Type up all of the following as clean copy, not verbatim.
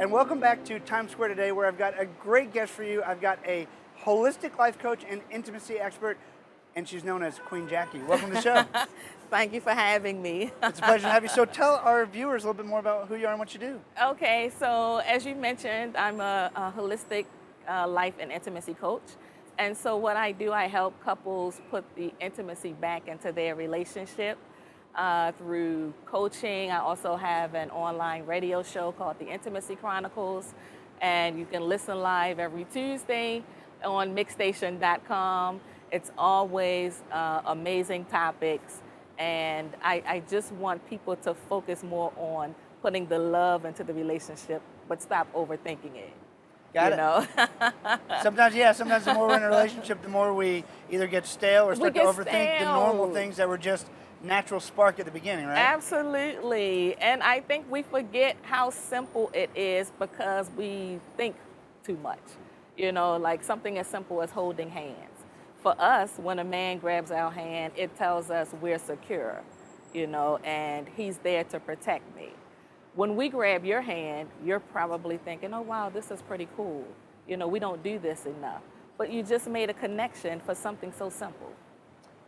and welcome back to Times Square today, where I've got a great guest for you. I've got a holistic life coach and intimacy expert, and she's known as Queen Jackie. Welcome to the show. Thank you for having me. It's a pleasure to have you. So tell our viewers a little bit more about who you are and what you do. Okay, so as you mentioned, I'm a holistic life and intimacy coach. And so what I do, I help couples put the intimacy back into their relationship through coaching. I also have an online radio show called The Intimacy Chronicles, and you can listen live every Tuesday on mixstation.com. It's always amazing topics, and I just want people to focus more on putting the love into the relationship, but stop overthinking it. Got it. Know? Sometimes the more we're in a relationship, the more we either get stale or start to overthink the normal things that were just natural spark at the beginning, right? Absolutely. And I think we forget how simple it is because we think too much. You know, like something as simple as holding hands. For us, when a man grabs our hand, it tells us we're secure, and he's there to protect me. When we grab your hand, you're probably thinking, oh, wow, this is pretty cool. We don't do this enough. But you just made a connection for something so simple.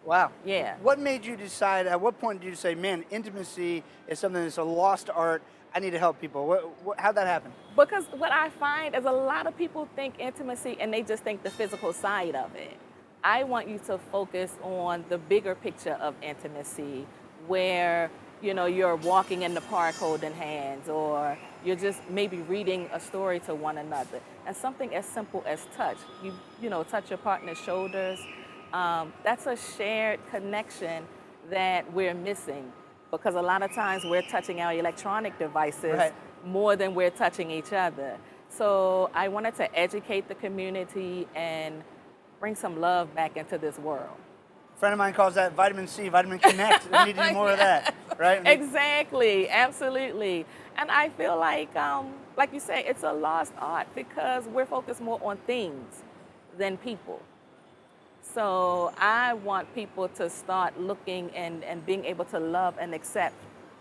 Wow. Yeah. What made you decide, at what point did you say, man, intimacy is something that's a lost art, I need to help people? How'd that happen? Because what I find is a lot of people think intimacy and they just think the physical side of it. I want you to focus on the bigger picture of intimacy where you're walking in the park holding hands, or you're just maybe reading a story to one another. And something as simple as touch. You touch your partner's shoulders. That's a shared connection that we're missing, because a lot of times we're touching our electronic devices more than we're touching each other. So I wanted to educate the community and bring some love back into this world. A friend of mine calls that vitamin C, vitamin connect. We need to do more of that, right? Exactly, absolutely. And I feel like you say, it's a lost art because we're focused more on things than people. So I want people to start looking and being able to love and accept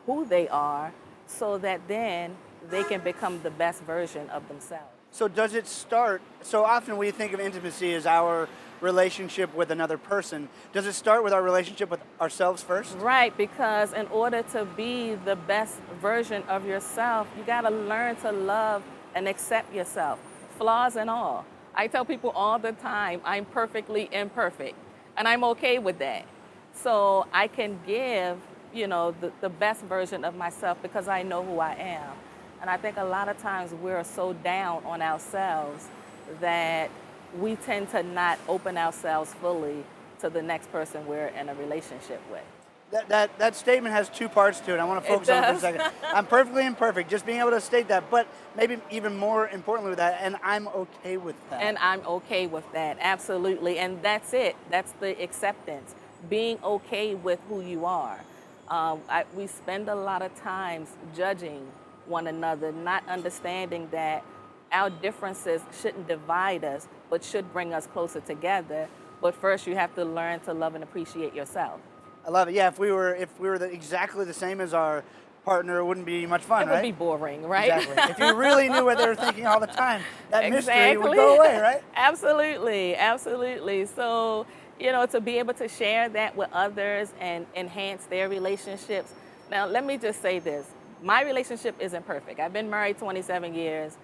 who they are, so that then they can become the best version of themselves. So does it start, so often we think of intimacy as our relationship with another person. Does it start with our relationship with ourselves first? Right, because in order to be the best version of yourself, you got to learn to love and accept yourself, flaws and all. I tell people all the time, I'm perfectly imperfect, and I'm okay with that. So I can give, the best version of myself because I know who I am. And I think a lot of times we're so down on ourselves that we tend to not open ourselves fully to the next person we're in a relationship with. That statement has two parts to it. I want to focus on it for a second. I'm perfectly imperfect, just being able to state that, but maybe even more importantly with that, and I'm okay with that. And I'm okay with that, absolutely. And that's it. That's the acceptance, being okay with who you are. We spend a lot of times judging one another, not understanding that our differences shouldn't divide us, but should bring us closer together. But first, you have to learn to love and appreciate yourself. I love it. Yeah, if we were exactly the same as our partner, it wouldn't be much fun, right? It would be boring, right? Exactly. If you really knew what they were thinking all the time, that mystery would go away, right? Absolutely, absolutely. So, to be able to share that with others and enhance their relationships. Now, let me just say this. My relationship isn't perfect. I've been married 27 years.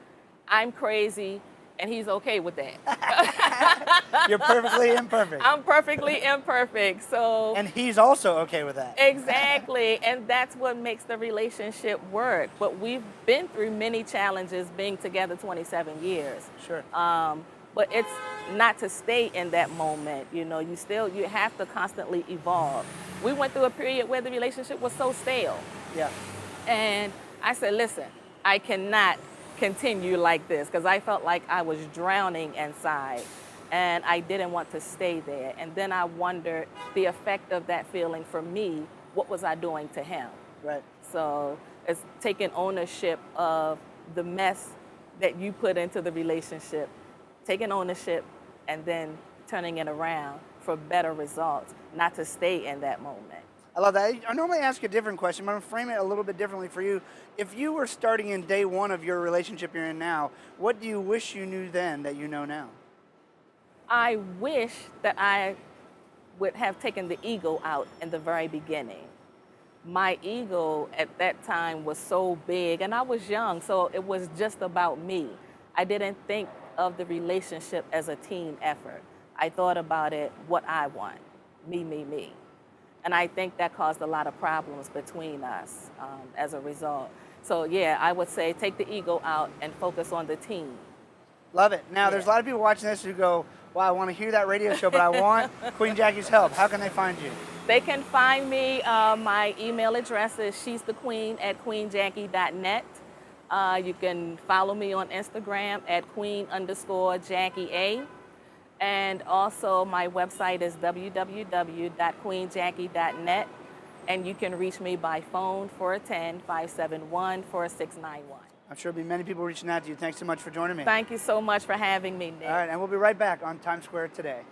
I'm crazy, and he's okay with that. You're perfectly imperfect. I'm perfectly imperfect. So. And he's also okay with that. Exactly, and that's what makes the relationship work. But we've been through many challenges being together 27 years. Sure. But it's not to stay in that moment. You have to constantly evolve. We went through a period where the relationship was so stale. Yeah. And I said, listen, I cannot continue like this, because I felt like I was drowning inside and I didn't want to stay there. And then I wondered the effect of that feeling for me, what was I doing to him? Right. So it's taking ownership of the mess that you put into the relationship, taking ownership and then turning it around for better results, not to stay in that moment. I love that. I normally ask a different question, but I'm going to frame it a little bit differently for you. If you were starting in day one of your relationship you're in now, what do you wish you knew then that you know now? I wish that I would have taken the ego out in the very beginning. My ego at that time was so big, and I was young, so it was just about me. I didn't think of the relationship as a team effort. I thought about it what I want, me, me, me. And I think that caused a lot of problems between us as a result. So, yeah, I would say take the ego out and focus on the team. Love it. Now, there's a Yeah. lot of people watching this who go, wow, I want to hear that radio show, but I want Queen Jackie's help. How can they find you? They can find me. My email address is she'sthequeen@queenjackie.net. You can follow me on Instagram at queen_Jackie A. And also my website is www.queenjackie.net. And you can reach me by phone 410-571-4691. I'm sure there'll be many people reaching out to you. Thanks so much for joining me. Thank you so much for having me, Nick. All right, and we'll be right back on Times Square today.